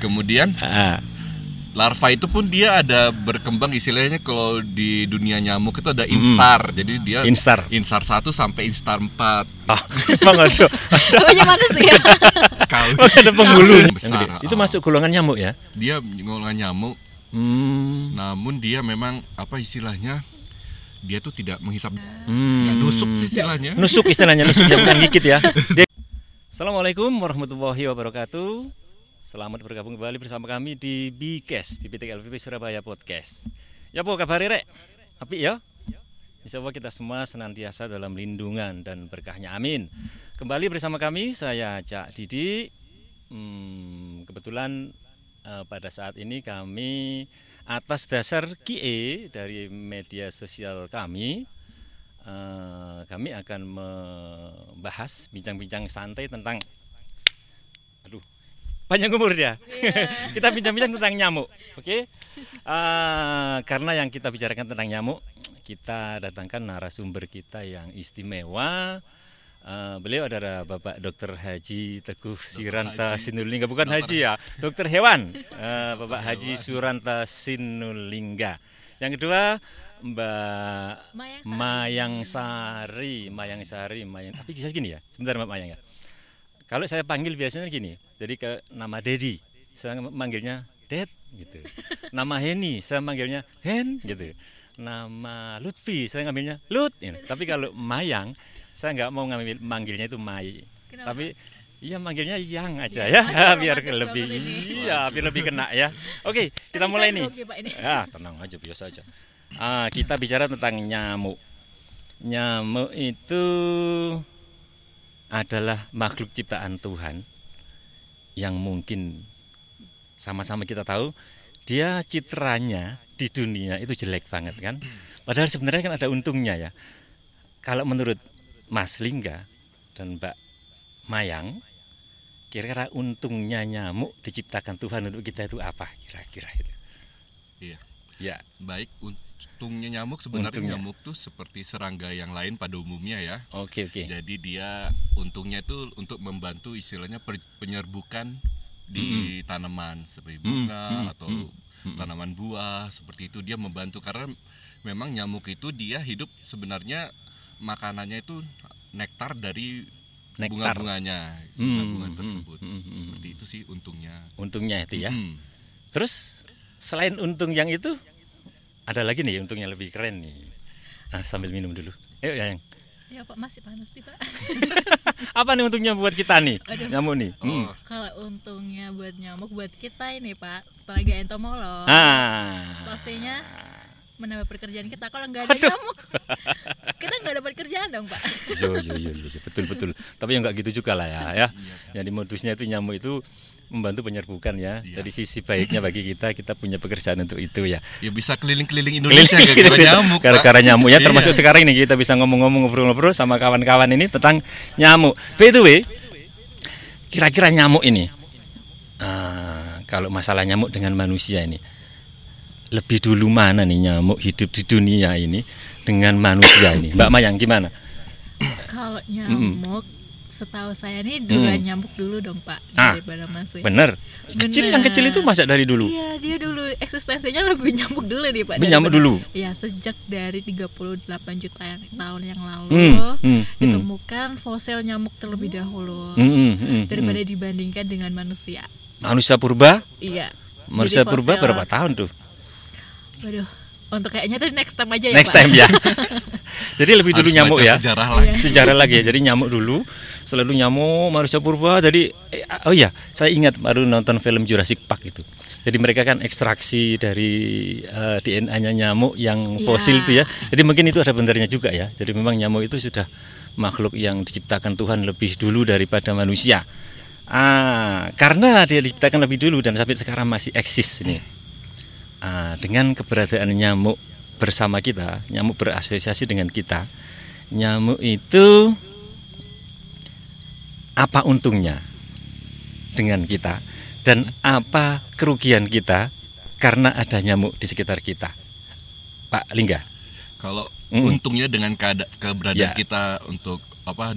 Kemudian larva itu pun dia ada berkembang, istilahnya kalau di dunia nyamuk itu ada instar. Jadi dia instar 1 sampai instar 4. Oh, emang ada. Namanya manusia. Kalau ada penghulu besar. Itu masuk golongan nyamuk ya? Dia golongan nyamuk. Namun dia memang apa istilahnya? Dia tuh tidak menghisap. Nusuk sih istilahnya. Nusuk istilahnya, nusuk ya, bukan gigit ya. Assalamualaikum warahmatullahi wabarakatuh. Selamat bergabung kembali bersama kami di BKS, BPT LVP Surabaya Podcast. Ya po, kabar rek? Apik ya? Insyaallah kita semua senantiasa dalam lindungan dan berkahnya, amin. Kembali bersama kami, saya Cak Didi. Kebetulan pada saat ini kami atas dasar QA dari media sosial kami akan membahas bincang-bincang santai tentang panjang umur dia. Kita bincang-bincang tentang nyamuk, oke? Karena yang kita bicarakan tentang nyamuk, kita datangkan narasumber kita yang istimewa. Beliau adalah Bapak Dr. Haji Teguh Suranta Sinulinga, bukan Haji ya, dokter hewan, Bapak Haji Suranta Sinulinga. Yang kedua Mbak Mayang Sari. Tapi bisa gini ya, sebentar Mbak Mayang ya. Kalau saya panggil biasanya gini, jadi ke nama Dedi, saya manggilnya Ded gitu. Nama Heni, saya manggilnya Hen gitu. Nama Lutfi, saya ngambilnya Lut. Gitu. Tapi kalau Mayang, saya nggak mau manggilnya itu Mai. Kenapa? Tapi iya manggilnya Yang aja ya, biar lebih biar lebih kena ya. Oke, kita mulai nih. Ya, tenang aja, biasa aja. Kita bicara tentang nyamuk. Nyamuk itu adalah makhluk ciptaan Tuhan yang mungkin sama-sama kita tahu dia citranya di dunia itu jelek banget kan. Padahal sebenarnya kan ada untungnya ya. Kalau menurut Mas Lingga dan Mbak Mayang, kira-kira untungnya nyamuk diciptakan Tuhan untuk kita itu apa kira-kira itu? Iya. Ya. Baik, untungnya nyamuk sebenarnya nyamuk tuh seperti serangga yang lain pada umumnya ya. Oke. Jadi dia untungnya itu untuk membantu istilahnya penyerbukan di tanaman seperti bunga atau tanaman buah, seperti itu dia membantu karena memang nyamuk itu dia hidup sebenarnya makanannya itu nektar dari bunga-bunganya, bunga-bunga tersebut. Seperti itu sih untungnya. Untungnya itu ya. Terus selain untung yang itu ada lagi nih untungnya lebih keren nih. Sambil minum dulu. Ayo Yang. Ya Pak, masih panas nih Pak. Apa nih untungnya buat kita nih? Nyamuk nih. Kalau untungnya buat nyamuk, buat kita ini Pak, tenaga entomolog. Pastinya menambah pekerjaan kita. Kalau nggak ada nyamuk, kita nggak dapat kerjaan dong Pak. Iya, betul. Tapi yang nggak gitu juga lah ya. Jadi modusnya itu nyamuk itu membantu penyerbukan ya. Dari sisi baiknya bagi kita punya pekerjaan untuk itu ya. Ya bisa keliling-keliling Indonesia gara-gara nyamuk. Gara-gara nyamuk ya, termasuk sekarang ini kita bisa ngomong-ngomong, ngobrol-ngobrol sama kawan-kawan ini tentang nyamuk. By the way, kira-kira nyamuk ini, kalau masalah nyamuk dengan manusia ini, lebih dulu mana nih nyamuk hidup di dunia ini dengan manusia ini? Mbak Mayang gimana? Kalau nyamuk, setahu saya nih duluan nyamuk dulu dong Pak, daripada manusia. Bener. Yang kecil itu masa dari dulu? Iya, dia dulu eksistensinya lebih nyamuk dulu nih Pak. Nyamuk dulu? Iya, sejak dari 38 juta tahun yang lalu ditemukan fosil nyamuk terlebih dahulu daripada dibandingkan dengan manusia. Manusia purba? Iya. Manusia purba berapa tahun tuh? Waduh, untuk kayaknya tuh next time aja ya next Pak. Time ya. Jadi lebih dulu nyamuk ya. Sejarah lagi ya. Jadi nyamuk dulu, selalu nyamuk, manusia purba. Jadi saya ingat baru nonton film Jurassic Park itu. Jadi mereka kan ekstraksi dari DNA-nya nyamuk yang fosil itu ya. Jadi mungkin itu ada benarnya juga ya. Jadi memang nyamuk itu sudah makhluk yang diciptakan Tuhan lebih dulu daripada manusia. Karena dia diciptakan lebih dulu dan sampai sekarang masih eksis ini. Dengan keberadaan nyamuk bersama kita, nyamuk berasosiasi dengan kita, nyamuk itu apa untungnya dengan kita dan apa kerugian kita karena ada nyamuk di sekitar kita, Pak Lingga? Kalau untungnya dengan keberadaan kita untuk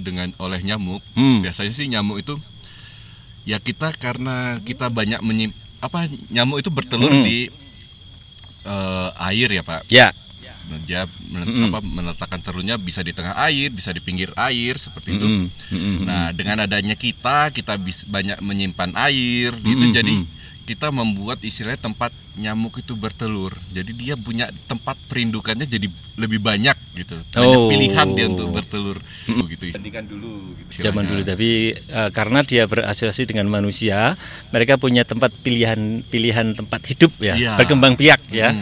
dengan oleh nyamuk, biasanya sih nyamuk itu ya kita karena kita banyak nyamuk itu bertelur di air ya Pak. Ya. Dia meletakkan telurnya bisa di tengah air, bisa di pinggir air seperti itu. Nah, dengan adanya kita bisa banyak menyimpan air, gitu. Jadi kita membuat istilahnya tempat nyamuk itu bertelur. Jadi dia punya tempat perindukannya jadi lebih banyak gitu. Banyak pilihan dia untuk bertelur. Gitu. Dibandingkan dulu. Gitu, zaman dulu, tapi karena dia berasosiasi dengan manusia, mereka punya tempat pilihan tempat hidup ya, berkembang biak ya.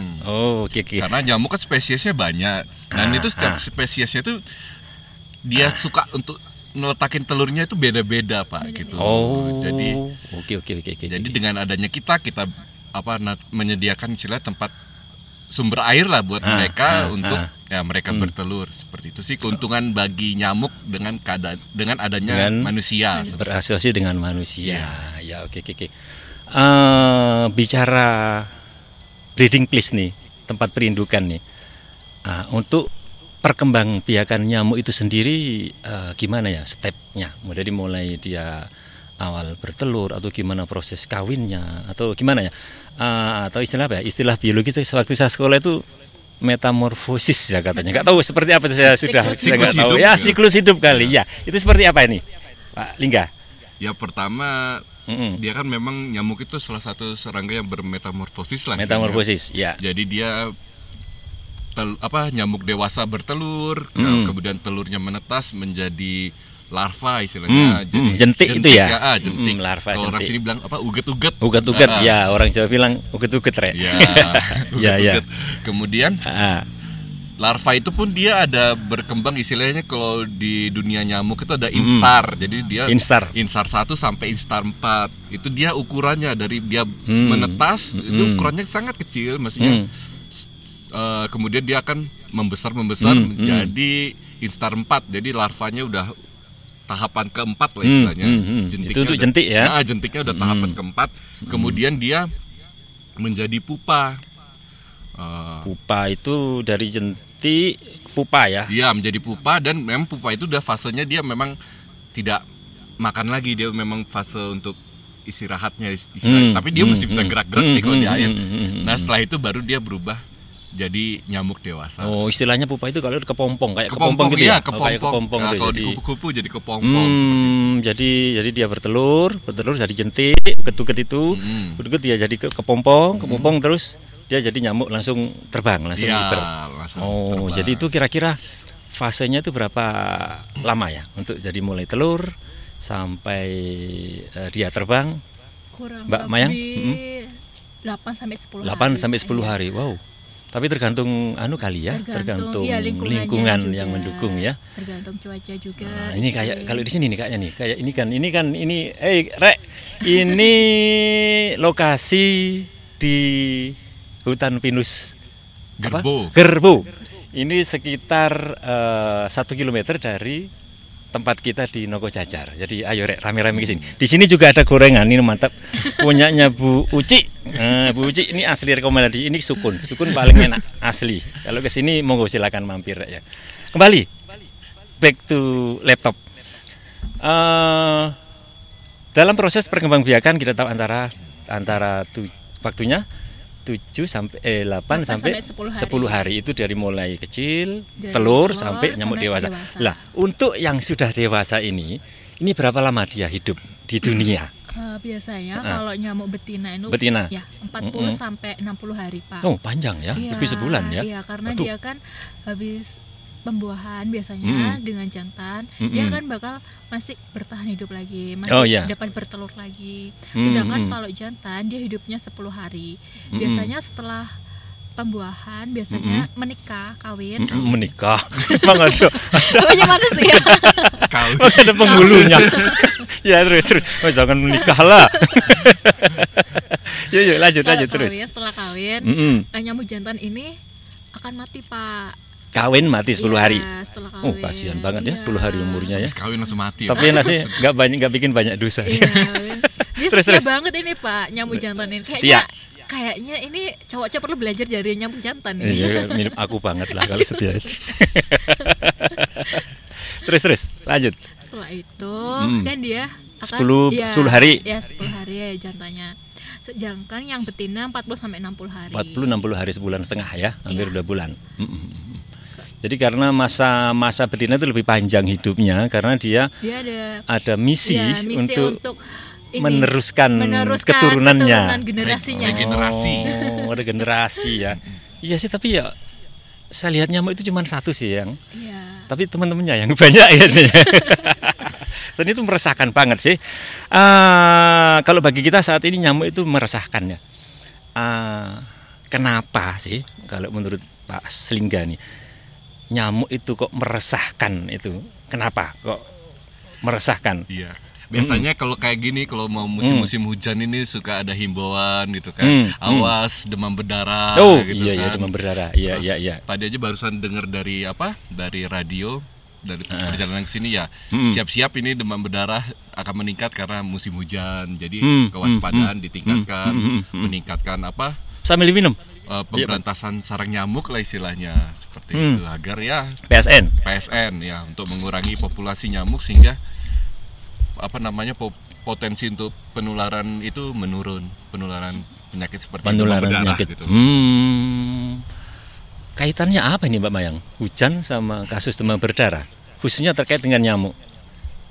Oke. Karena nyamuk kan spesiesnya banyak. Dan itu setiap spesiesnya itu dia suka untuk ngeletakin telurnya itu beda-beda Pak gitu. Jadi oke. Jadi dengan adanya kita menyediakan istilah tempat sumber air lah buat mereka untuk mereka bertelur. Seperti itu sih keuntungan bagi nyamuk dengan adanya manusia. Berasosiasi dengan manusia. Ya, oke. Bicara breeding place nih, tempat perindukan nih. Untuk perkembangbiakan nyamuk itu sendiri gimana ya stepnya? Mulai dia awal bertelur atau gimana proses kawinnya atau gimana ya? Atau istilah apa ya? Istilah biologis waktu saya sekolah itu metamorfosis ya katanya. Nggak tahu seperti apa, saya sudah nggak tahu. Ya, siklus hidup kali ya. Itu seperti apa ini, Pak Lingga? Ya pertama dia kan memang nyamuk itu salah satu serangga yang bermetamorfosis lah. Metamorfosis, ya. Jadi dia nyamuk dewasa bertelur, kemudian telurnya menetas menjadi larva istilahnya. Jadi jentik itu ya. Jentik. Larva jentik. Orang sini bilang uget-uget. Uget-uget ya, orang Jawa bilang uget-uget Ya. Kemudian larva itu pun dia ada berkembang istilahnya kalau di dunia nyamuk itu ada instar. Jadi dia instar 1 sampai instar 4. Itu dia ukurannya dari dia menetas itu ukurannya sangat kecil, maksudnya kemudian dia akan membesar menjadi instar 4. Jadi larvanya udah tahapan keempat lah istilahnya. Itu untuk jentik ya? Nah, jentiknya udah tahapan keempat. Kemudian dia menjadi pupa. Pupa itu dari jentik pupa ya? Iya, menjadi pupa, dan memang pupa itu udah fasenya dia memang tidak makan lagi, dia memang fase untuk istirahatnya istilahnya. Tapi dia masih bisa gerak-gerak sih kalau di air. Nah, setelah itu baru dia berubah jadi nyamuk dewasa. Istilahnya pupa itu kalau kepompong, kayak kepompong gitu ya? Kayak kepompong. Nah, kalau di kupu-kupu jadi kepompong. Jadi dia bertelur dari jentik, uget-uget itu, uget dia jadi kepompong, terus dia jadi nyamuk langsung terbang, langsung terbang. Jadi itu kira-kira fasenya itu berapa lama ya untuk jadi mulai telur sampai dia terbang? Kurang Mbak Mayang? 8 sampai 10 hari. Wow. Tapi tergantung kali ya, tergantung lingkungan yang mendukung ya. Tergantung cuaca juga. Nah, ini kayak kalau di sini nih kayaknya nih, kayak ini Rek, ini lokasi di hutan pinus Gerbo. Ini sekitar 1 kilometer dari tempat kita di Nogo Jajar. Jadi ayo Rek, rame-rame ke sini. Di sini juga ada gorengan, ini mantap. Punyanya Bu Uci. Bu Uci ini asli rekomendasi. Ini sukun paling enak asli. Kalau ke sini monggo silakan mampir ya. Kembali back to laptop. Dalam proses perkembangbiakan kita tahu antara waktunya 8 sampai 10 hari itu dari mulai kecil, telur sampai nyamuk dewasa. Lah, untuk yang sudah dewasa ini berapa lama dia hidup di dunia? Biasanya kalau nyamuk betina itu ya 40 sampai 60 hari, Pak. Oh, panjang ya, lebih sebulan ya. Iya, karena dia kan habis pembuahan biasanya dengan jantan, dia kan bakal masih bertahan hidup lagi, masih dapat bertelur lagi. Sedangkan kalau jantan dia hidupnya 10 hari. Biasanya setelah pembuahan biasanya menikah, kawin. Menikah. Emang ada. Apanya mana sih ya? Kawin. Ada penghulunya. Ya terus. Oh, jangan menikah lah. Yuk lanjut terus. Setelah kawin, nyamuk jantan ini akan mati, Pak. Kawin mati 10 hari. Setelah kawin. Kasihan banget ya 10 hari umurnya ya. Kawin langsung mati. Tapi nasi nggak bikin banyak dosa. Dia setia banget ini, Pak, nyamuk jantan ini. Kayaknya ini cowok-cowok perlu belajar dari nyamuk jantan ini. Iya, mirip aku banget lah kalau setia itu. Terus lanjut. Setelah itu kan dia akan 10 hari. Ya 10 hari ya jantannya. Sedangkan yang betina 40 sampai 60 hari. 40-60 hari, sebulan setengah ya, hampir 2 bulan. Jadi karena masa betina itu lebih panjang hidupnya karena dia ada misi, untuk meneruskan keturunannya. Generasinya. Ada generasi ya. Iya sih, tapi ya saya lihat nyamuk itu cuma satu sih yang. Tapi teman-temannya yang banyak ya. Dan itu meresahkan banget sih. Kalau bagi kita saat ini nyamuk itu meresahkan ya. Kenapa sih kalau menurut Pak Slingga nih, nyamuk itu kok meresahkan itu? Kenapa kok meresahkan? Iya. Biasanya kalau kayak gini, kalau mau musim-musim hujan ini suka ada himbauan gitu kan. Awas demam berdarah gitu kan. Iya, demam berdarah. Iya. Tadi aja barusan dengar dari radio, dari perjalanan ke sini ya. Siap-siap ini demam berdarah akan meningkat karena musim hujan. Jadi kewaspadaan ditingkatkan, meningkatkan sambil minum. Pemberantasan sarang nyamuk lah istilahnya, seperti itu, agar ya PSN ya, untuk mengurangi populasi nyamuk sehingga potensi untuk penularan itu menurun, penularan penyakit seperti penularan demam berdarah penyakit gitu. Kaitannya apa ini Mbak Mayang? Hujan sama kasus demam berdarah, khususnya terkait dengan nyamuk.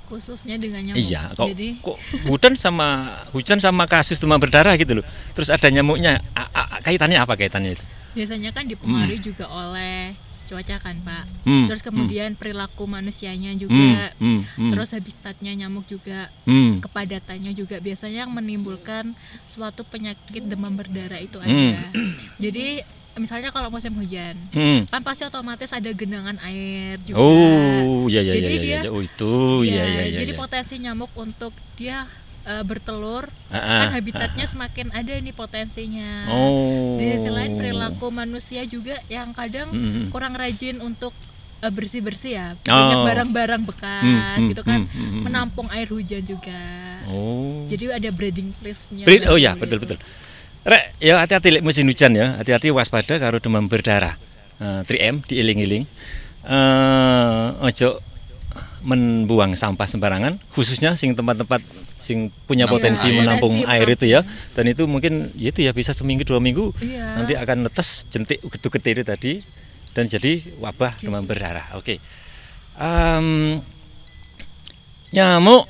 Khususnya dengan nyamuk. Iya, kok hujan sama kasus demam berdarah gitu loh. Terus ada nyamuknya, kaitannya apa kaitannya itu? Biasanya kan dipengaruhi juga oleh cuaca kan Pak. Terus kemudian perilaku manusianya juga. Terus habitatnya nyamuk juga. Kepadatannya juga biasanya yang menimbulkan suatu penyakit demam berdarah itu ada. Jadi misalnya kalau musim hujan, kan pasti otomatis ada genangan air juga. Jadi potensi nyamuk untuk dia bertelur, kan habitatnya semakin ada nih potensinya. Di sisi lain perilaku manusia juga yang kadang kurang rajin untuk bersih-bersih ya, banyak barang-barang bekas gitu kan, menampung air hujan juga. Jadi ada breeding place-nya. Betul. Rek, ya hati-hati musim hujan ya, hati-hati waspada karo demam berdarah. 3M diiling-iling. Ojo membuang sampah sembarangan, khususnya tempat-tempat sing punya potensi menampung air itu ya. Dan itu mungkin itu ya bisa seminggu 2 minggu nanti akan netes jentik getuk-getik itu tadi dan jadi wabah demam berdarah. Oke. Nyamuk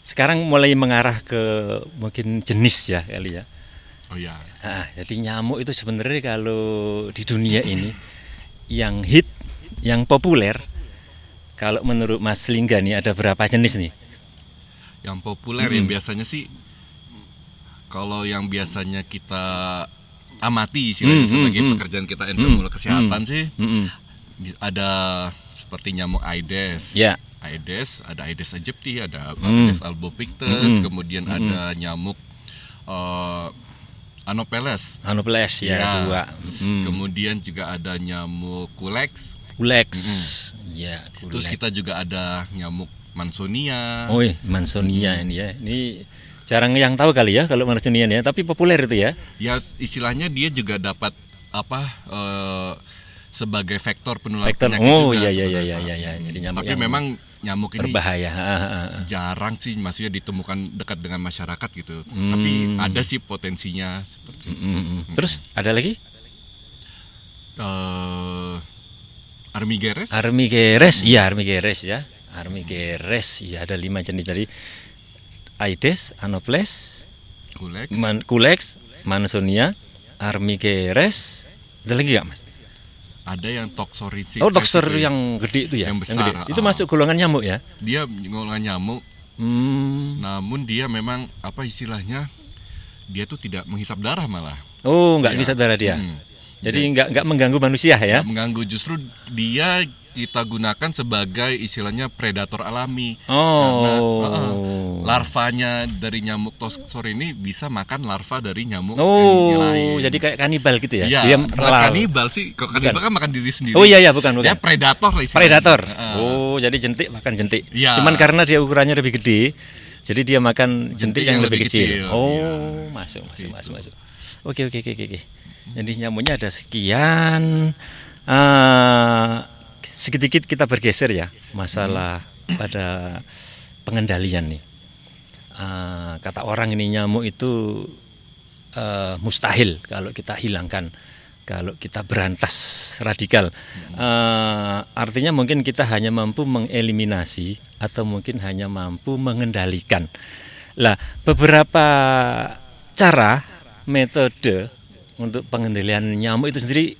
sekarang mulai mengarah ke mungkin jenis ya kali ya. Jadi nyamuk itu sebenarnya kalau di dunia ini yang hit, yang populer, kalau menurut Mas Slingga nih ada berapa jenis nih? Yang populer yang biasanya sih, kalau yang biasanya kita amati istilahnya sebagai pekerjaan kita entomolog kesehatan sih, ada seperti nyamuk Aedes. Aedes, ada Aedes aegypti, ada Aedes albopictus, kemudian ada nyamuk Anopheles ya. 2. Kemudian juga ada nyamuk Culex. Ya. Terus kita juga ada nyamuk Mansonia. Mansonia ini ya. Ini jarang yang tahu kali ya kalau Mansonia ya, tapi populer itu ya. Ya istilahnya dia juga dapat sebagai vektor penularan penyakit juga. Jadi nyamuk tapi memang nyamuk ini berbahaya. Jarang sih maksudnya ditemukan dekat dengan masyarakat gitu. Tapi ada sih potensinya seperti itu. Terus ada lagi? Armigeres ya. Armigeres ya, ada 5 jenis dari Aedes, Anopheles, Culex, Mansonia, Armigeres. Ada lagi nggak Mas? Ada yang Toxoricida. Toxor yang gede itu ya. Yang besar. Itu masuk golongan nyamuk ya? Dia golongan nyamuk. Namun dia memang istilahnya, dia tuh tidak menghisap darah malah. Nggak menghisap darah dia. Jadi nggak mengganggu manusia ya? Nggak mengganggu, justru dia kita gunakan sebagai istilahnya predator alami. Karena larvanya dari nyamuk Toxor ini bisa makan larva dari nyamuk yang lain. Jadi kayak kanibal gitu ya? Iya, kanibal sih. Kalau kanibal kan makan diri sendiri. Bukan. Dia predator lah istilahnya. Predator. Jadi jentik makan jentik. Cuman karena dia ukurannya lebih gede, jadi dia makan jentik yang lebih kecil. Masuk. Oke. Jadi nyamuknya ada sekian. Sedikit kita bergeser ya masalah pada pengendalian nih. kata orang ini nyamuk itu mustahil kalau kita hilangkan, kalau kita berantas radikal. Artinya mungkin kita hanya mampu mengeliminasi atau mungkin hanya mampu mengendalikan. Lah, beberapa cara, metode untuk pengendalian nyamuk itu sendiri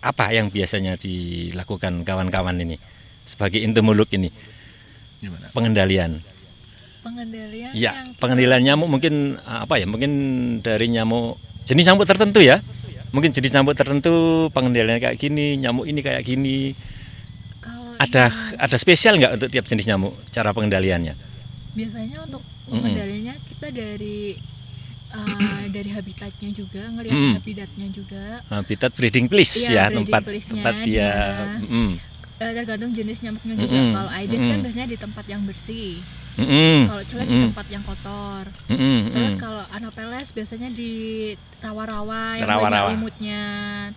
apa yang biasanya dilakukan kawan-kawan ini sebagai entomolog ini? Gimana? Pengendalian Ya, pengendalian nyamuk mungkin apa ya? Mungkin dari nyamuk jenis nyamuk tertentu ya. Mungkin jenis nyamuk tertentu pengendaliannya kayak gini, nyamuk ini kayak gini. Kalau Ada spesial nggak untuk tiap jenis nyamuk cara pengendaliannya? biasanya untuk pengendaliannya kita dari habitatnya juga, ngelihat habitatnya juga. Habitat breeding place Iya, ya, breeding tempat place-nya dia. Tergantung jenis nyamuknya juga. Kalau Aedes kan biasanya di tempat yang bersih. Kalau celek di tempat yang kotor. Terus kalau Anopheles biasanya di rawa-rawa yang banyak lumutnya.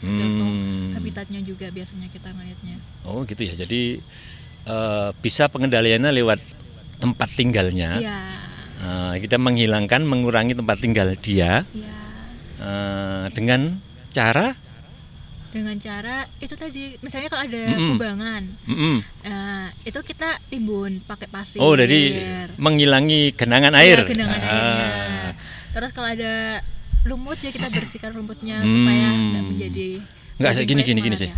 Tergantung habitatnya juga biasanya kita ngelihatnya. Oh gitu ya. Jadi bisa pengendaliannya lewat tempat tinggalnya. Iya. Kita mengurangi tempat tinggal dia. Iya. Dengan cara itu tadi, misalnya kalau ada kubangan, itu kita timbun pakai pasir. Oh, jadi menghilangi genangan air. Iya, genangan airnya. Terus kalau ada lumut ya kita bersihkan rumputnya supaya nggak menjadi. Nggak gini sih.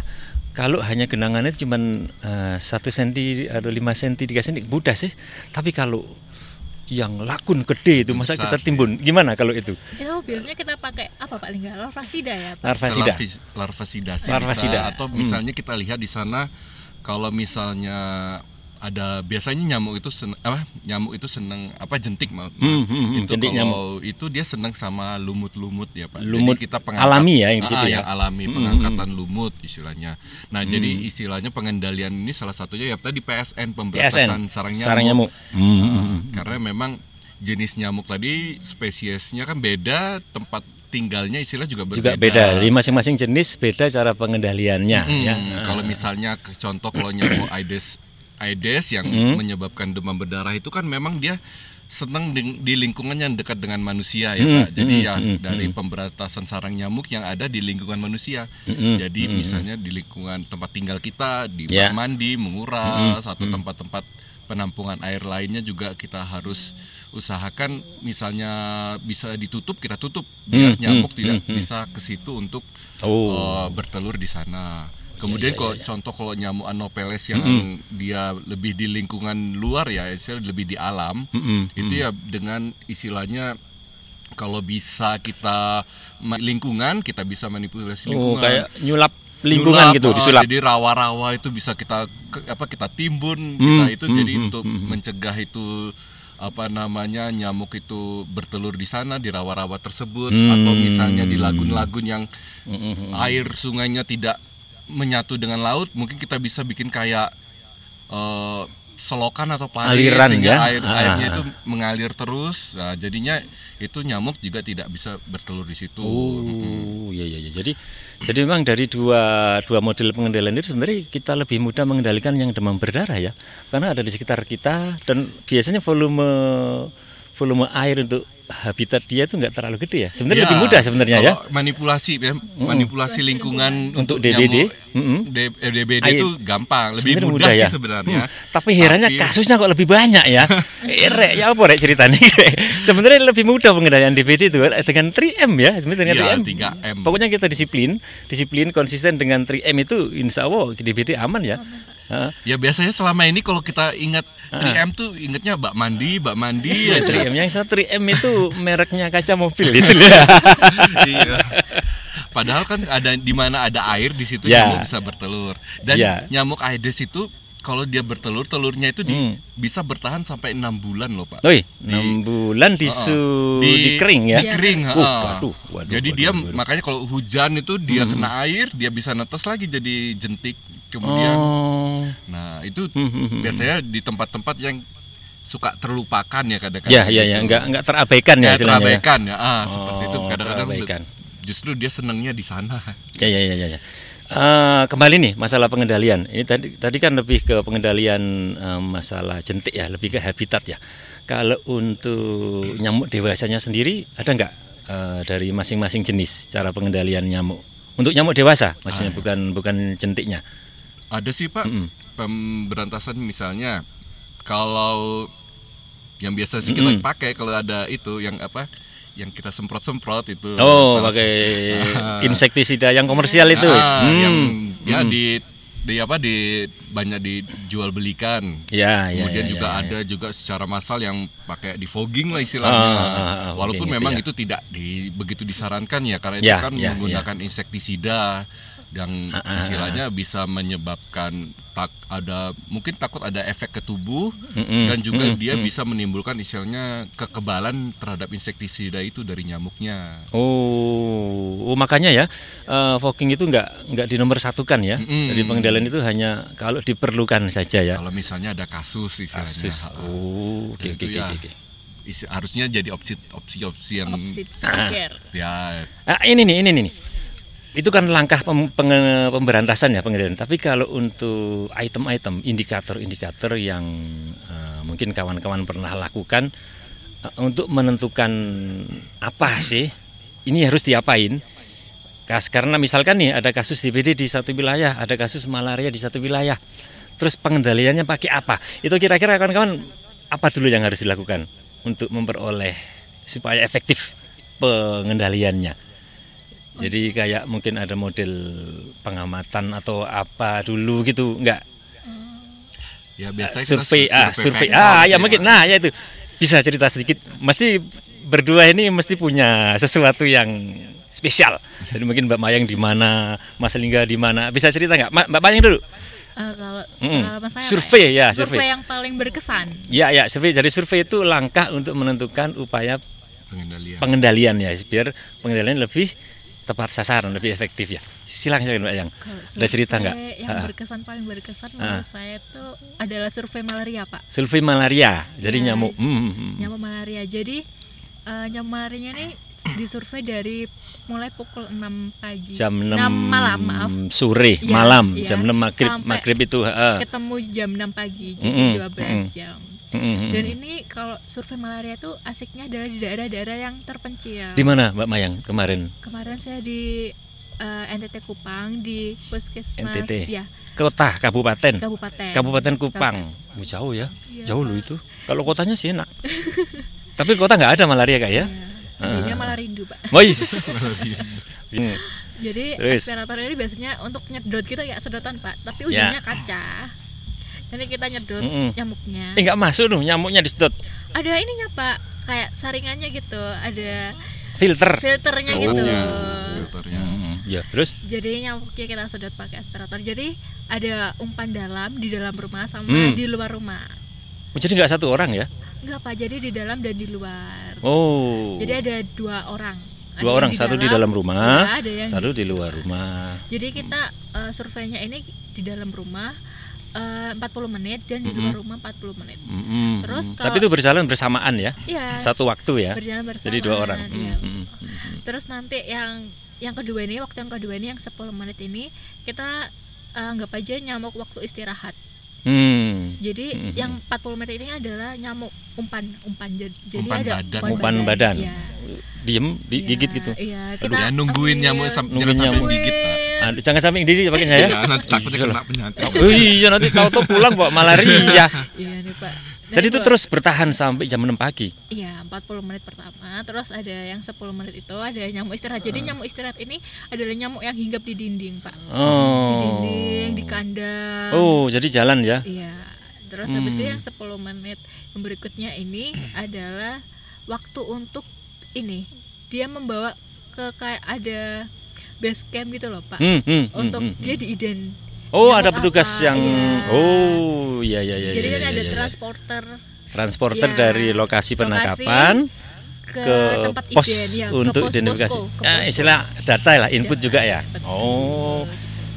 Kalau hanya genangannya cuma 1 cm atau 5 cm 3 cm mudah sih. Tapi kalau yang lakun gede itu masa kita timbun, gimana kalau itu? Itu biasanya kita pakai apa Pak Lingga? Larvasida ya Pak? Larvasida atau misalnya kita lihat di sana kalau misalnya ada biasanya nyamuk itu senang jentik itu jentik kalau nyamuk. itu dia senang sama lumut-lumut ya Pak. Lumut jadi kita alami ya yang di situ ya. Yang alami pengangkatan lumut istilahnya. Nah, jadi istilahnya pengendalian ini salah satunya ya tadi PSN, pemberantasan sarang nyamuk. Karena memang jenis nyamuk tadi spesiesnya kan beda, tempat tinggalnya istilah juga beda. Dari masing-masing jenis beda cara pengendaliannya ya. Kalau misalnya contoh kalau nyamuk Aedes yang menyebabkan demam berdarah itu kan memang dia senang di lingkungan yang dekat dengan manusia ya Pak. Jadi dari pemberantasan sarang nyamuk yang ada di lingkungan manusia. Jadi misalnya di lingkungan tempat tinggal kita, di bak mandi, menguras, atau tempat-tempat penampungan air lainnya juga kita harus usahakan misalnya bisa ditutup, kita tutup biar nyamuk tidak bisa ke situ untuk bertelur di sana. Kemudian contoh kalau nyamuk Anopheles yang dia lebih di lingkungan luar ya, lebih di alam, itu ya dengan istilahnya kalau bisa kita lingkungan, kita bisa manipulasi lingkungan. Kayak nyulap lingkungan gitu, disulap. Jadi rawa-rawa itu bisa kita timbun, kita itu jadi untuk mencegah itu nyamuk itu bertelur di sana di rawa-rawa tersebut, atau misalnya di lagun-lagun yang air sungainya tidak menyatu dengan laut, mungkin kita bisa bikin kayak selokan atau parit sehingga airnya itu mengalir terus. Nah, jadinya itu nyamuk juga tidak bisa bertelur di situ. Iya. Jadi memang dari dua model pengendalian itu sebenarnya kita lebih mudah mengendalikan yang demam berdarah ya, karena ada di sekitar kita dan biasanya volume air untuk habitat dia itu nggak terlalu gede ya. Sebenarnya lebih mudah sebenarnya ya. Manipulasi lingkungan untuk DBD, DBD itu gampang, lebih mudah sih sebenarnya. Tapi herannya kasusnya kok lebih banyak ya. Ya apa ceritanya? Sebenarnya lebih mudah pengendalian DBD itu dengan 3M ya, sebenarnya dengan 3M. Pokoknya kita disiplin konsisten dengan 3M itu insya Allah DBD aman ya. Ya biasanya selama ini kalau kita ingat 3M tuh ingatnya bak mandi ya. 3M yang 3M itu mereknya kaca mobil itu. Iya. Padahal kan ada di mana ada air di situ nyamuk bisa bertelur. Dan nyamuk Aedes itu kalau dia bertelur, telurnya itu bisa bertahan sampai 6 bulan loh Pak. 6 bulan di kering ya? Di kering. Waduh, jadi dia makanya kalau hujan itu dia kena air, dia bisa netes lagi jadi jentik. Kemudian, nah itu biasanya di tempat-tempat yang suka terlupakan ya kadang-kadang. Ya, nggak terabaikan ya istilahnya. Seperti itu kadang-kadang. Justru dia senangnya di sana. Ya. Kembali nih masalah pengendalian. Ini tadi kan lebih ke pengendalian masalah jentik ya, lebih ke habitat ya. Kalau untuk nyamuk dewasanya sendiri ada nggak dari masing-masing jenis cara pengendalian nyamuk? Untuk nyamuk dewasa, maksudnya bukan jentiknya. Ada sih Pak. Pemberantasan misalnya kalau yang biasa sih kita pakai kalau ada itu yang apa? Yang kita semprot-semprot itu. Oh, pakai insektisida yang komersial itu. Yang ya banyak dijual belikan. Kemudian juga ada juga secara massal yang pakai di fogging lah istilahnya. Walaupun memang itu tidak begitu disarankan ya, karena itu kan menggunakan insektisida yang istilahnya bisa menyebabkan mungkin takut ada efek ke tubuh dan juga dia bisa menimbulkan istilahnya kekebalan terhadap insektisida itu dari nyamuknya. Oh makanya ya fogging itu nggak dinomorsatukan ya. Jadi pengendalian itu hanya kalau diperlukan saja ya. Kalau misalnya ada kasus istilahnya. Oke. Harusnya jadi opsi yang ya. Ini nih. Itu kan langkah pemberantasan ya pengendalian. Tapi kalau untuk item-item, indikator-indikator yang mungkin kawan-kawan pernah lakukan untuk menentukan apa sih ini harus diapain. Karena misalkan nih ada kasus DBD di satu wilayah, ada kasus malaria di satu wilayah. Terus pengendaliannya pakai apa? Itu kira-kira kawan-kawan apa dulu yang harus dilakukan untuk memperoleh supaya efektif pengendaliannya? Jadi kayak mungkin ada model pengamatan atau apa dulu gitu, enggak? Ya biasanya survei ya mungkin. Nah, ya itu. Bisa cerita sedikit. Mesti berdua ini mesti punya sesuatu yang spesial. Jadi mungkin Mbak Mayang di mana, Mas Lingga di mana. Bisa cerita enggak? Mbak Mayang dulu. Kalau saya survei yang paling berkesan. Ya, survei. Jadi survei itu langkah untuk menentukan upaya pengendalian ya, biar pengendalian lebih tepat sasaran, lebih efektif ya. Silakan Mbak Yang. Ada cerita nggak? Yang paling berkesan menurut saya itu adalah survei malaria Pak. Survei malaria, jadi nyamuk. Nyamuk malaria. Jadi nyamuk malarianya ini disurvei dari mulai pukul 6 pagi. Jam 6 malam, maaf. Sore, malam. Jam 6 maghrib itu. Ketemu jam 6 pagi, jadi 12 jam. Dan ini kalau survei malaria itu asiknya adalah di daerah-daerah yang terpencil. Di mana Mbak Mayang kemarin? Kemarin saya di NTT Kupang di puskesmas. NTT. Ya. Kota, kabupaten. Kabupaten Kupang. Jauh ya? Jauh loh itu. Kalau kotanya sih enak. Tapi kota nggak ada malaria Kak ya? Adanya malah rindu Pak. Jadi aspirator ini biasanya untuk nyedot gitu ya, sedotan Pak, tapi ujungnya kaca. Nanti kita nyedot nyamuknya. Nggak masuk tuh nyamuknya disedot. Ada ininya Pak, kayak saringannya gitu, ada filternya gitu. Filternya. Ya, terus? Jadi nyamuknya kita sedot pakai aspirator. Jadi ada umpan dalam di dalam rumah sama di luar rumah. Jadi nggak satu orang ya? Nggak Pak, jadi di dalam dan di luar. Jadi ada 2 orang. Dua orang, satu di dalam rumah, satu di luar rumah. Jadi kita surveinya ini di dalam rumah 40 menit dan di luar rumah 40 menit. Terus tapi itu berjalan bersamaan ya? Iya. Satu waktu ya? Berjalan bersamaan. Jadi 2 orang. Iya. Terus nanti yang kedua ini, waktu yang kedua ini yang 10 menit ini kita anggap aja nyamuk waktu istirahat. Jadi yang 40 menit ini adalah nyamuk umpan. Jadi ada umpan badan. Ya. Diem, digigit gitu. Iya, kita nungguin nyamuk sampai gigit Pak. Jangan sampai digigit pakai saya. Nanti takutnya kena penyakit. Iya, nanti tahu pulang bawa malaria. Iya nih Pak. Jadi itu terus bertahan sampai jam 6 pagi. Iya, 40 menit pertama, terus ada yang 10 menit itu ada nyamuk istirahat. Jadi nyamuk istirahat ini adalah nyamuk yang hinggap di dinding, Pak. Di dinding, di kandang. Jadi jalan ya? Iya. Terus habis itu yang 10 menit yang berikutnya ini adalah waktu untuk ini. Dia membawa ke kayak ada base camp gitu loh, Pak. Untuk dia diiden. Ada petugas yang iya. Jadi kan ada transporter dari lokasi penangkapan ke tempat pos untuk identifikasi. Istilah data lah, input juga ya.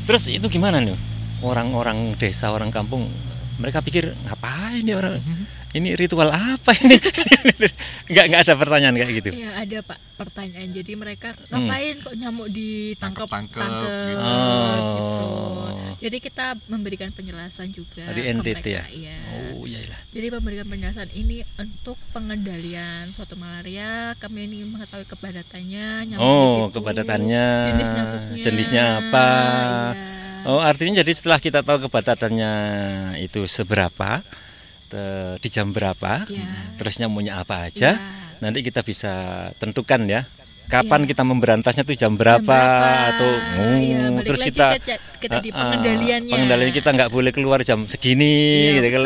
Terus itu gimana nih? Orang-orang desa, orang kampung, mereka pikir ngapain nih orang ini ritual apa ini? Nggak ada pertanyaan kayak gitu. Iya ada Pak pertanyaan. Jadi mereka ngapain kok nyamuk ditangkap gitu. Jadi kita memberikan penjelasan juga dari NTT ya. Iya. Oh iyalah. Jadi memberikan penjelasan ini untuk pengendalian suatu malaria. Kami ingin mengetahui kepadatannya. Kepadatannya. Jenisnya apa? Iya. Oh artinya jadi setelah kita tahu kepadatannya itu seberapa, di jam berapa, terus nyamuknya apa aja, nanti kita bisa tentukan ya kapan kita memberantasnya tuh jam berapa atau terus kita di pengendaliannya. Pengendalian kita nggak boleh keluar jam segini gitu.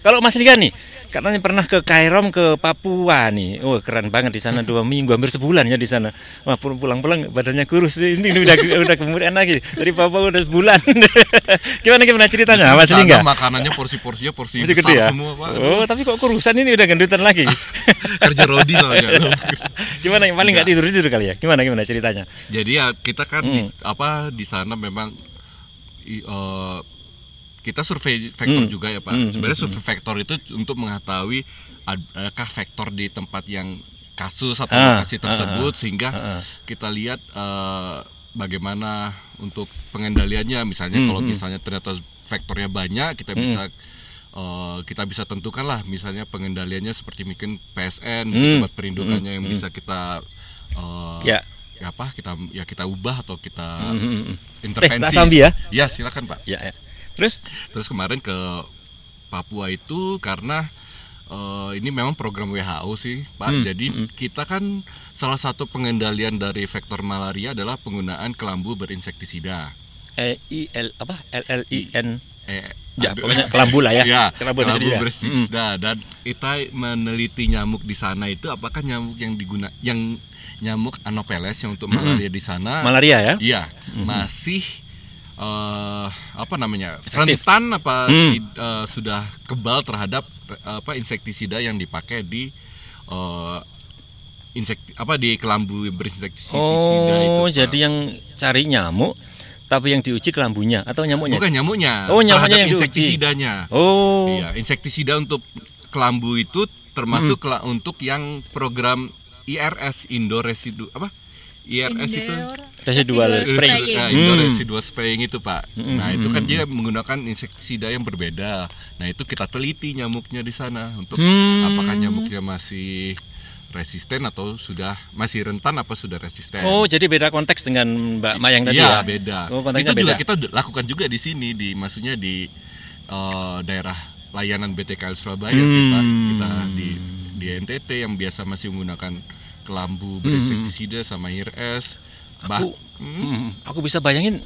Kalau Mas Liga nih katanya pernah ke Kairom, ke Papua nih. Keren banget di sana 2 minggu, hampir sebulan ya di sana. Wah, pulang-pulang badannya kurus. Ini udah kemudian lagi. Dari Papua udah sebulan. Gimana ceritanya Mas Liga? Makanannya porsi-porsinya porsi besar gede ya? semua, Pak. Tapi kok kurusan ini udah gendutan lagi. Kerja rodi soalnya. Gimana paling nggak tidur kali ya? Gimana ceritanya? Jadi ya kita kan di sana memang kita survei vektor juga ya Pak. Sebenarnya survei vektor itu untuk mengetahui adakah vektor di tempat yang kasus atau lokasi tersebut sehingga kita lihat bagaimana untuk pengendaliannya. Misalnya kalau misalnya ternyata vektornya banyak, kita bisa tentukan lah misalnya pengendaliannya seperti mungkin PSN tempat perindukannya yang bisa kita kita ubah atau kita intervensi. Ya silakan Pak. Terus kemarin ke Papua itu karena ini memang program WHO sih Pak. Jadi kita kan salah satu pengendalian dari vektor malaria adalah penggunaan kelambu berinsektisida. LLIN. Pokoknya kelambu lah ya. Kelambu berinsektisida. Dan kita meneliti nyamuk di sana itu apakah nyamuk yang nyamuk Anopheles yang untuk malaria di sana. Malaria ya? Iya, masih rentan sudah kebal terhadap insektisida yang dipakai di di kelambu berinsektisida itu. Jadi yang cari nyamuk tapi yang diuji kelambunya atau nyamuknya? Bukan nyamuknya. Nyamuknya yang insektisidanya. Iya, insektisida untuk kelambu itu termasuk untuk yang program IRS, Indoor Residu IRS itu residual spraying. Indoor residual spraying itu Pak. Nah itu kan dia menggunakan insektisida yang berbeda. Nah itu kita teliti nyamuknya di sana untuk apakah nyamuknya masih resisten atau masih rentan apa sudah resisten. Jadi beda konteks dengan Mbak Mayang tadi ya? Iya beda. Itu juga kita lakukan juga di sini maksudnya di daerah layanan BTKL Surabaya sih Pak. Kita di NTT yang biasa masih menggunakan kelambu berinsektisida sama IRS. Aku bisa bayangin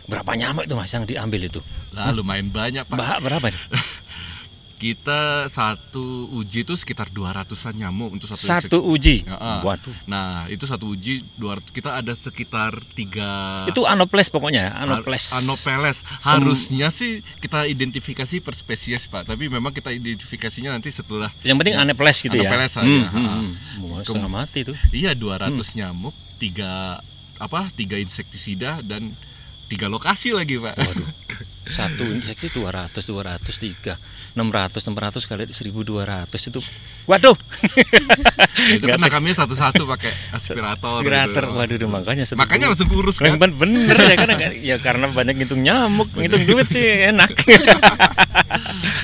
berapa nyamuk itu Mas yang diambil itu? Lumayan banyak Pak. Berapa? Kita satu uji itu sekitar 200-an nyamuk untuk satu uji. Waduh. Nah, itu satu uji 200. Kita ada sekitar 3. Itu Anopheles pokoknya, Anopheles. Harusnya sih kita identifikasi per spesies, Pak. Tapi memang kita identifikasinya nanti setelah. Yang penting Anopheles gitu ya. Anopheles aja. Setengah mati itu. Iya, 200 nyamuk, 3 insektisida dan 3 lokasi lagi, Pak. Waduh. Satu inseksi 200, 3, 600 kali 1.200 itu. Waduh. Itu kan kami satu-satu pakai aspirator. Gitu. Waduh, makanya langsung kurus kan. Bener ya kan ya karena banyak ngitung nyamuk, ngitung duit sih enak.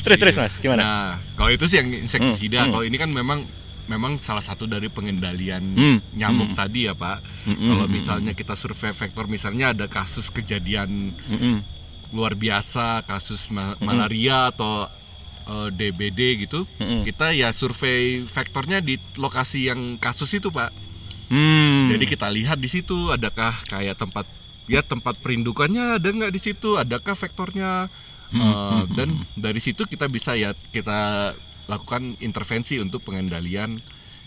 terus Mas, gimana? Nah, kalau itu sih yang insektisida. Kalau ini kan memang salah satu dari pengendalian nyamuk tadi ya Pak. Kalau misalnya kita survei vektor, misalnya ada kasus kejadian luar biasa, kasus malaria atau DBD gitu, kita ya survei vektornya di lokasi yang kasus itu Pak. Jadi kita lihat di situ adakah kayak tempat perindukannya ada nggak di situ, adakah vektornya, dan dari situ kita bisa kita lakukan intervensi untuk pengendalian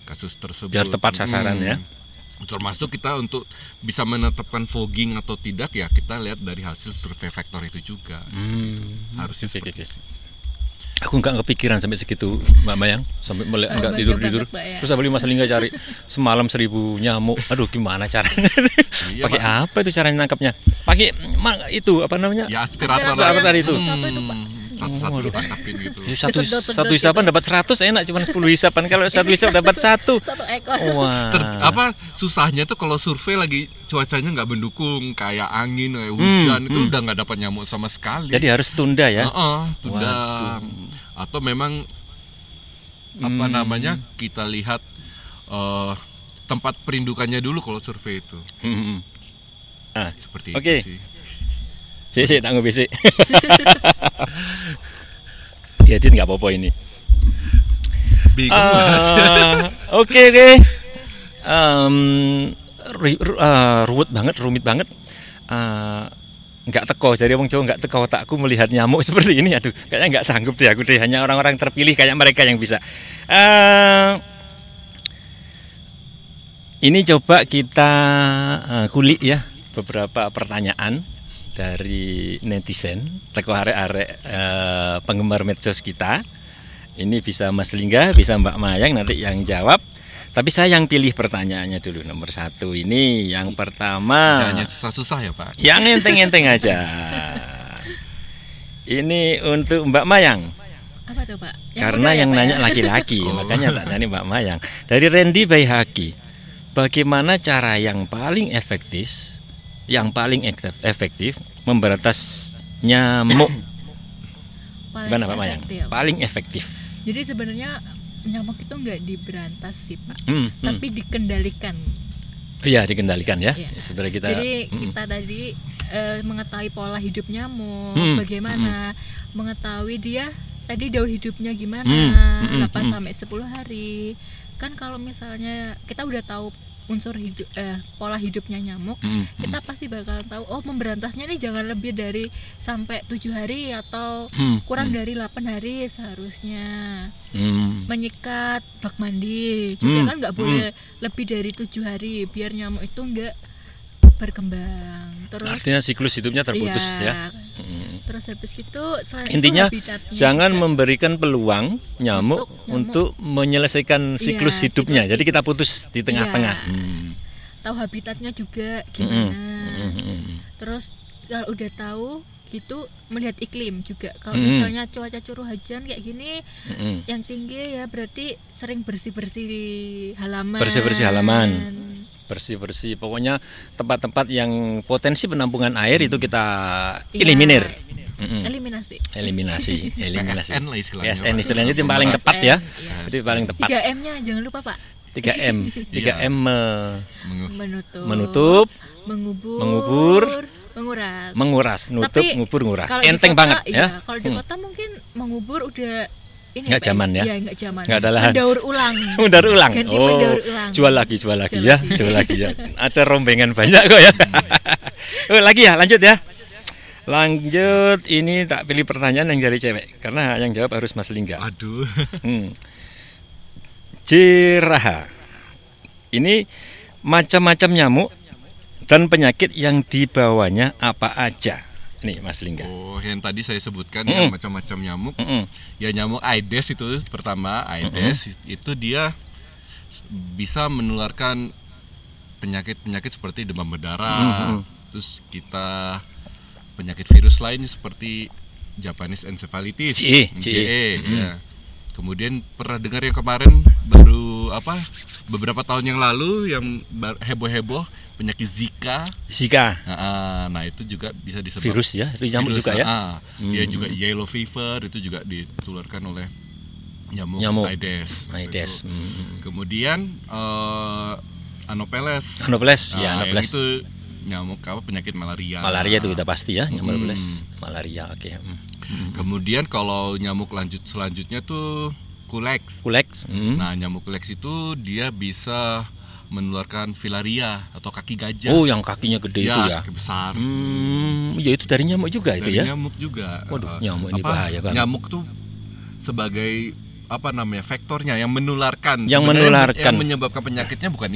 kasus tersebut biar tepat sasaran ya. Termasuk kita untuk bisa menetapkan fogging atau tidak ya kita lihat dari hasil survei vektor itu juga. Harusnya seperti itu. Aku nggak kepikiran sampai segitu Mbak Mayang, sampai nggak tidur. Terus sampai Mas Lingga cari semalam 1.000 nyamuk. Aduh, gimana caranya? Pakai apa itu caranya nangkapnya? Pakai itu apa namanya? Ya aspirator tadi itu. satu-satu dipantakin gitu. Satu hisapan dapat 100 enak, cuma 10 hisapan. Kalau satu hisap dapat 1 ekor. Wah. Susahnya tuh kalau survei lagi cuacanya nggak mendukung, kayak angin, kayak hujan, itu udah nggak dapat nyamuk sama sekali. Jadi harus tunda ya. Tunda. Atau memang kita lihat tempat perindukannya dulu kalau survei itu. Seperti itu sih. Sik tak ngopi sik. Diedit nggak apa-apa ini. Bingung Mas. Oke. Rumit banget. Nggak teko, jadi wong Jawa nggak teko otakku melihat nyamuk seperti ini. Aduh, kayaknya nggak sanggup deh aku deh. Hanya orang-orang terpilih kayak mereka yang bisa. Ini coba kita kulik ya beberapa pertanyaan dari netizen, teko arek-arek penggemar medsos kita. Ini bisa Mas Lingga, bisa Mbak Mayang nanti yang jawab. Tapi saya yang pilih pertanyaannya dulu, nomor 1 ini. Yang pertama, jangan susah-susah ya Pak. Yang enteng-enteng aja. Ini untuk Mbak Mayang. Apa tuh Pak? Karena yang nanya laki-laki, makanya tak nanya Mbak Mayang. Dari Randy Bayhaki, bagaimana cara yang paling efektif memberantas nyamuk? Gimana Pak Mayang? Paling efektif. Jadi sebenarnya nyamuk itu nggak diberantas sih Pak, tapi dikendalikan. Iya, dikendalikan ya. Sebenarnya kita. Jadi kita tadi mengetahui pola hidup nyamuk, bagaimana mengetahui dia tadi daur hidupnya gimana, 8 sampai 10 hari. Kan kalau misalnya kita udah tahu unsur hidup pola hidupnya nyamuk, kita pasti bakal tahu memberantasnya nih jangan lebih dari sampai 7 hari atau kurang dari 8 hari seharusnya. Menyikat bak mandi juga kan nggak boleh lebih dari 7 hari biar nyamuk itu nggak berkembang. Terus artinya siklus hidupnya terputus ya. Terus habis itu intinya jangan memberikan peluang nyamuk untuk menyelesaikan siklus hidupnya. Jadi kita putus di tengah-tengah. Tahu habitatnya juga gimana. Terus kalau udah tahu gitu, melihat iklim juga. Kalau misalnya cuaca curah hujan kayak gini, yang tinggi ya berarti sering bersih-bersih halaman. Bersih-bersih. Pokoknya tempat-tempat yang potensi penampungan air itu kita eliminir. Eliminasi. PSN istilahnya itu paling tepat ya. Itu paling tepat. 3M-nya jangan lupa Pak. 3M menutup, mengubur, menguras, nutup, ngubur, nguras. Enteng banget ya. Kalau di kota mungkin mengubur udah nggak zaman ya? Iya, nggak zaman. Nggak ada lahan. Mendaur ulang. Ganti mendaur ulang. Jual lagi ya. Ada rombengan banyak kok ya. Lagi ya, lanjut ya. Lanjut, ini tak pilih pertanyaan yang dari cewek karena yang jawab harus Mas Lingga. Aduh. Jiraha. Ini macam-macam nyamuk dan penyakit yang dibawanya apa aja? Nih Mas Lingga. Yang tadi saya sebutkan yang macam-macam nyamuk. Ya nyamuk Aedes itu pertama, Aedes itu dia bisa menularkan penyakit-penyakit seperti demam berdarah. Terus kita penyakit virus lain seperti Japanese encephalitis, JE. Ya. Kemudian pernah dengar yang kemarin beberapa tahun yang lalu yang heboh-heboh penyakit Zika. Nah itu juga bisa disebabkan virus ya, itu nyamuk juga ya. Dia juga yellow fever itu juga ditularkan oleh nyamuk Aedes. Kemudian Anopheles. Anopheles. Itu nyamuk penyakit malaria. Malaria itu kita pasti ya, nyamuk Anopheles. Malaria, oke. Kemudian kalau nyamuk selanjutnya tuh Culex. Nah, nyamuk Culex itu dia bisa menularkan filaria atau kaki gajah. Oh, yang kakinya gede itu ya. Kaki besar. Ya itu dari nyamuk juga itu ya. Dari nyamuk juga. Waduh, nyamuk ini bahaya banget. Nyamuk tuh sebagai vektornya yang menularkan. Yang menyebabkan penyakitnya bukan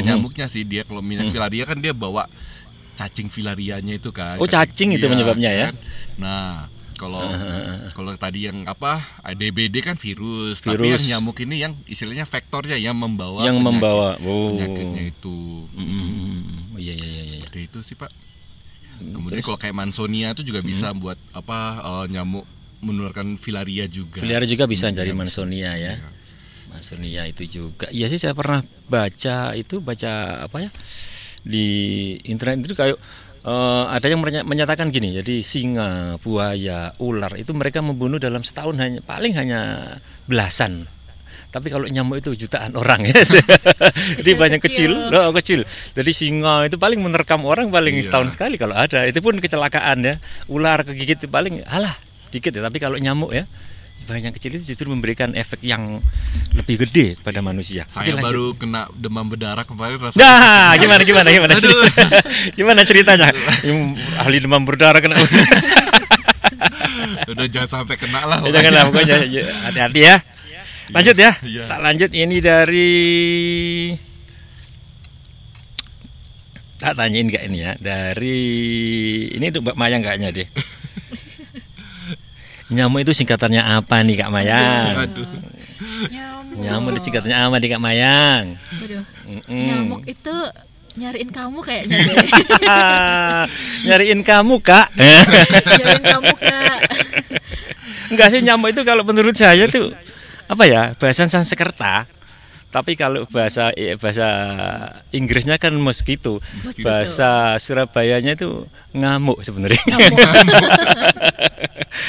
nyamuknya sih. Dia kalau filaria kan dia bawa cacing filarianya itu kan. Oh, cacing itu penyebabnya kan? Ya. Nah, kalau tadi yang DBD kan virus, tapi yang nyamuk ini yang istilahnya vektornya yang membawa penyakitnya itu. Iya. Seperti itu sih Pak. Kemudian kalau kayak Mansonia itu juga bisa buat nyamuk menularkan filaria juga. Filaria juga bisa dari Mansonia ya. Mansonia itu juga. Iya sih, saya pernah baca apa ya di internet itu kayak ada yang menyatakan gini, jadi singa, buaya, ular itu mereka membunuh dalam setahun paling hanya belasan. Tapi kalau nyamuk itu jutaan orang ya. Jadi banyak kecil. Jadi singa itu paling menerkam orang paling setahun sekali kalau ada. Itu pun kecelakaan ya. Ular kegigit paling dikit ya. Tapi kalau nyamuk ya, banyak kecil itu justru memberikan efek yang lebih gede pada manusia. Saya baru kena demam berdarah kemarin rasanya. Nah, gimana? Gimana ceritanya? Ahli demam berdarah kena. Udah jangan sampai kena lah. Janganlah, pokoknya hati-hati ya. Lanjut ya. Tak lanjut, ini dari tak tanyain enggak ini ya. Dari ini untuk Mbak Mayang kayaknya deh. Nyamuk itu singkatannya apa nih Kak Mayang? Aduh. Nyamuk itu singkatannya apa nih Kak Mayang? Nyamuk itu nyariin kamu kayaknya deh. Nyariin kamu Kak. Nyariin kamu Kak. Enggak sih, nyamuk itu kalau menurut saya tuh apa ya, bahasa Sanskerta. Tapi kalau bahasa Inggrisnya kan mosquito. Bahasa Surabayanya itu ngamuk sebenarnya.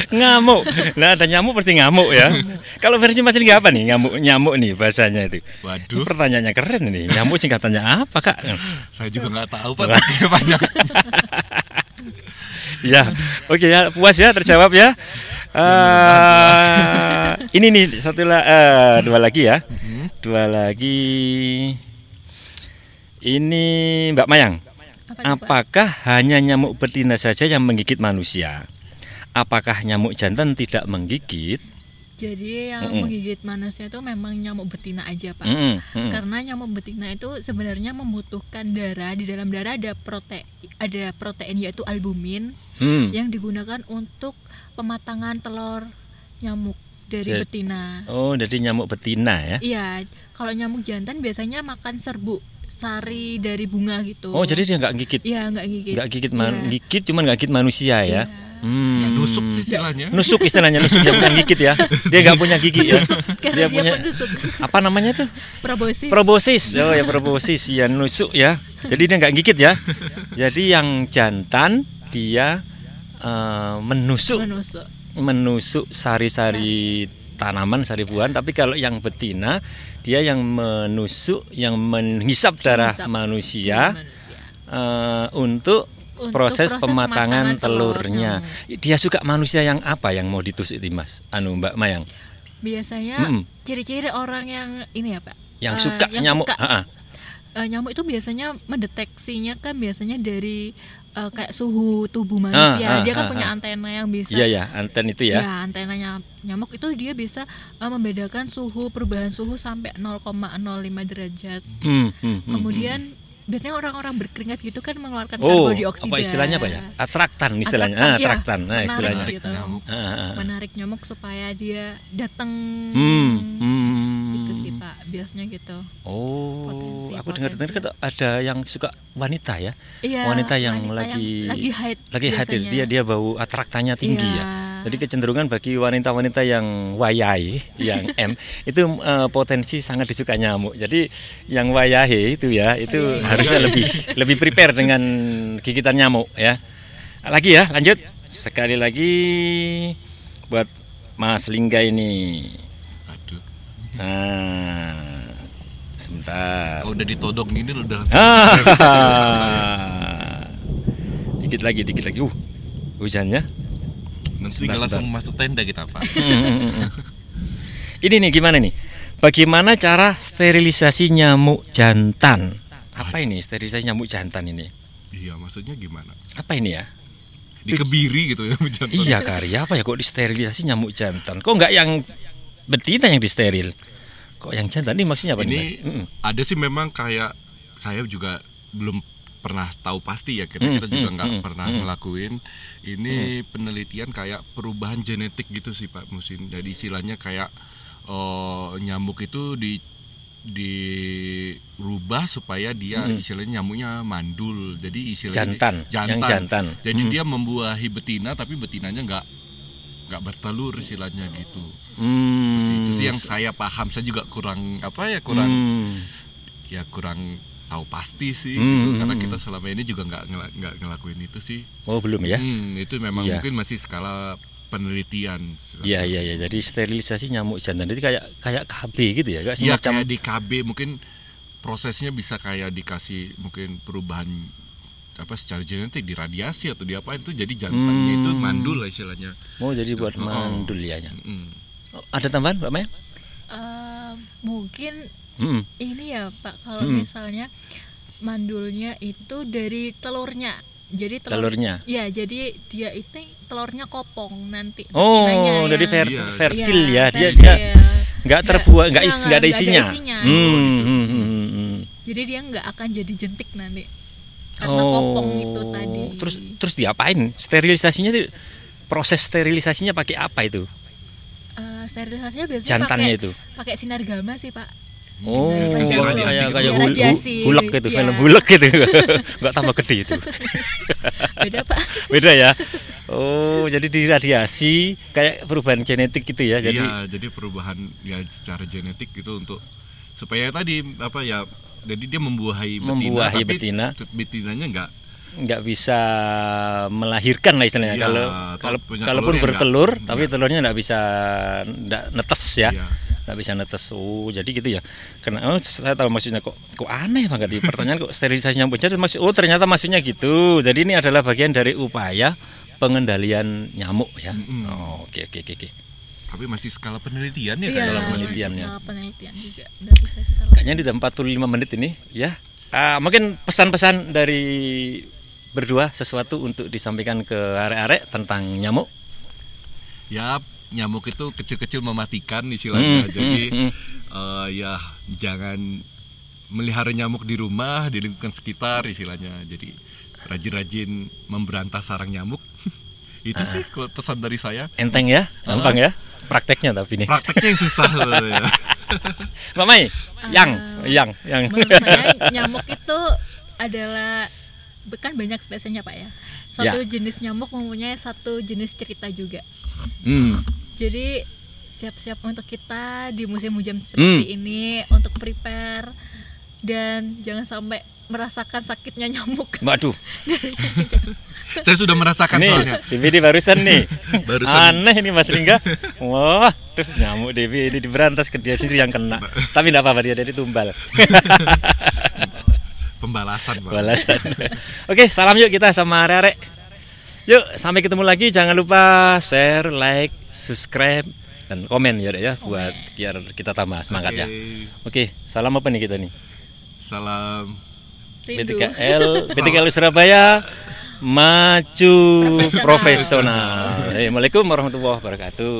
Ngamuk. Nah, ada nyamuk berarti ngamuk ya. Kalau versi Mas ini apa nih? Nyamuk nih bahasanya itu. Waduh. Pertanyaannya keren nih. Nyamuk singkatannya apa, Kak? Saya juga nggak tahu Pak. Banyak. Ya, oke ya, puas ya, terjawab ya. Ini nih dua lagi ya. Dua lagi. Ini Mbak Mayang. Apakah hanya nyamuk betina saja yang menggigit manusia? Apakah nyamuk jantan tidak menggigit? Jadi yang menggigit manusia itu memang nyamuk betina aja Pak. Karena nyamuk betina itu sebenarnya membutuhkan darah. Di dalam darah ada protein yaitu albumin yang digunakan untuk pematangan telur nyamuk dari betina. Oh, jadi nyamuk betina ya? Iya, kalau nyamuk jantan biasanya makan serbuk sari dari bunga gitu. Oh, jadi dia nggak gigit? Iya, nggak gigit. Nggak gigit, gigit cuman nggak gigit manusia ya? Nusuk sih istilahnya. Nusuk istilahnya, nusuk ya, bukan gigit ya. Dia nggak punya gigi ya. Dia punya apa namanya tuh? Proboscis. Proboscis. Oh ya, proboscis ya, nusuk ya. Jadi dia nggak gigit ya. Jadi yang jantan dia menusuk sari-sari tanaman, sari buahan. Tapi kalau yang betina dia yang menusuk, yang menghisap darah manusia untuk proses pematangan telurnya. Dia suka manusia yang apa yang mau ditusuk itu Mas? Mbak Mayang. Biasanya ciri-ciri orang yang ini ya Pak. Yang suka nyamuk. Nyamuk itu biasanya mendeteksinya kan biasanya dari kayak suhu tubuh manusia. Dia kan punya antena yang bisa. Iya, anten itu ya. Ya, antenanya nyamuk itu dia bisa membedakan perubahan suhu sampai 0,05 derajat. Kemudian biasanya orang-orang berkeringat gitu kan mengeluarkan karbon dioksida. Apa istilahnya apa ya? Atraktan istilahnya. Atraktan. Nah, istilahnya. Gitu. Menarik nyamuk supaya dia datang. Itu sih Pak, biasanya gitu. Oh, aku dengar-dengar kata ada yang suka wanita ya. Iya, wanita yang lagi haid. Dia bau atraktannya tinggi ya. Jadi kecenderungan bagi wanita-wanita yang wayai, yang itu potensi sangat disuka nyamuk. Jadi yang wayahe itu ya, itu harusnya lebih prepare dengan gigitan nyamuk ya. Lagi ya, lanjut. Sekali lagi buat Mas Lingga ini. Aduh. Nah, sebentar. Udah ditodong gini udah langsung. Dikit lagi. Hujannya. Nanti langsung masuk tenda kita Pak. Ini nih gimana nih? Bagaimana cara sterilisasi nyamuk jantan? Apa ini sterilisasi nyamuk jantan ini? Iya, maksudnya gimana? Apa ini ya? Dikebiri gitu ya jantan. Iya karya apa ya kok disterilisasi nyamuk jantan? Kok nggak yang betina yang disteril? Kok yang jantan ini maksudnya apa ini? Ada sih memang kayak saya juga belum pernah tahu pasti ya, kita juga nggak pernah ngelakuin ini penelitian kayak perubahan genetik gitu sih Pak Musin. Jadi istilahnya kayak nyamuk itu dirubah supaya dia istilahnya nyamuknya mandul. Jadi istilahnya jantan. Jadi dia membuahi betina tapi betinanya nggak bertelur istilahnya gitu. Seperti itu sih yang saya paham. Saya juga kurang tahu pasti sih gitu, karena kita selama ini juga nggak ngelakuin itu sih. Oh, belum ya? Itu memang mungkin masih skala penelitian. Iya. Jadi sterilisasi nyamuk jantan itu kayak KB gitu ya? Iya, kayak di KB mungkin prosesnya bisa kayak dikasih mungkin perubahan secara genetik, diradiasi atau diapain tuh jadi jantannya itu mandul lah istilahnya. Oh, jadi buat mandul ya. Ada tambahan Mbak Maya? Mungkin ini ya Pak, kalau misalnya mandulnya itu dari telurnya. Jadi telurnya. Ya, jadi dia itu telurnya kopong nanti. Oh, dari fertil ya. Dia nggak terbuat, nggak ada isinya. Jadi dia nggak akan jadi jentik nanti. Karena kopong itu tadi. Terus diapain? Sterilisasinya itu, proses sterilisasinya pakai apa itu? Sterilisasinya biasanya jantannya itu pakai sinar gamma sih Pak. Oh, kayak hulek gitu, film hulek gitu. Enggak tambah gede itu. Beda Pak. Beda ya. Oh, jadi diradiasi kayak perubahan genetik gitu ya. Jadi perubahan ya secara genetik gitu untuk supaya tadi jadi dia membuahi betina. Betinanya nggak bisa melahirkan lah istilahnya. Kalaupun bertelur, tapi telurnya nggak bisa netes ya. Nggak bisa netes. Oh, jadi gitu ya. Karena saya tahu maksudnya kok aneh banget di pertanyaan kok sterilisasi nyamuk. Ternyata maksudnya gitu. Jadi ini adalah bagian dari upaya pengendalian nyamuk ya. Oke. Tapi masih skala penelitian ya, skala penelitiannya. Skala penelitian juga. Kayaknya di 45 menit ini ya. Mungkin pesan-pesan dari berdua sesuatu untuk disampaikan ke arek-arek tentang nyamuk. Ya, nyamuk itu kecil-kecil mematikan istilahnya. Jadi ya jangan melihara nyamuk di rumah, di lingkungan sekitar istilahnya. Jadi rajin-rajin memberantas sarang nyamuk. Itu sih pesan dari saya. Enteng ya, gampang ya. Prakteknya tapi nih. Prakteknya yang susah ya. Mbak Mai, yang. Menurut saya nyamuk itu adalah kan banyak spesiesnya Pak ya. Satu jenis nyamuk mempunyai satu jenis cerita juga. Jadi siap-siap untuk kita di musim hujan seperti ini untuk prepare dan jangan sampai merasakan sakitnya nyamuk. Waduh. Saya sudah merasakan soalnya. DVD barusan nih. Aneh ini Mas Ringga. Wah, tuh nyamuk DVD diberantas ke dia sendiri yang kena. Tapi enggak apa-apa, dia dari tumbal. Pembalasan. Oke, salam yuk kita sama arek-arek. Yuk, sampai ketemu lagi. Jangan lupa share, like, subscribe dan komen ya buat biar kita tambah semangat ya. Oke, salam apa nih kita nih? Salam BTKL Surabaya maju profesional. Assalamualaikum warahmatullahi wabarakatuh.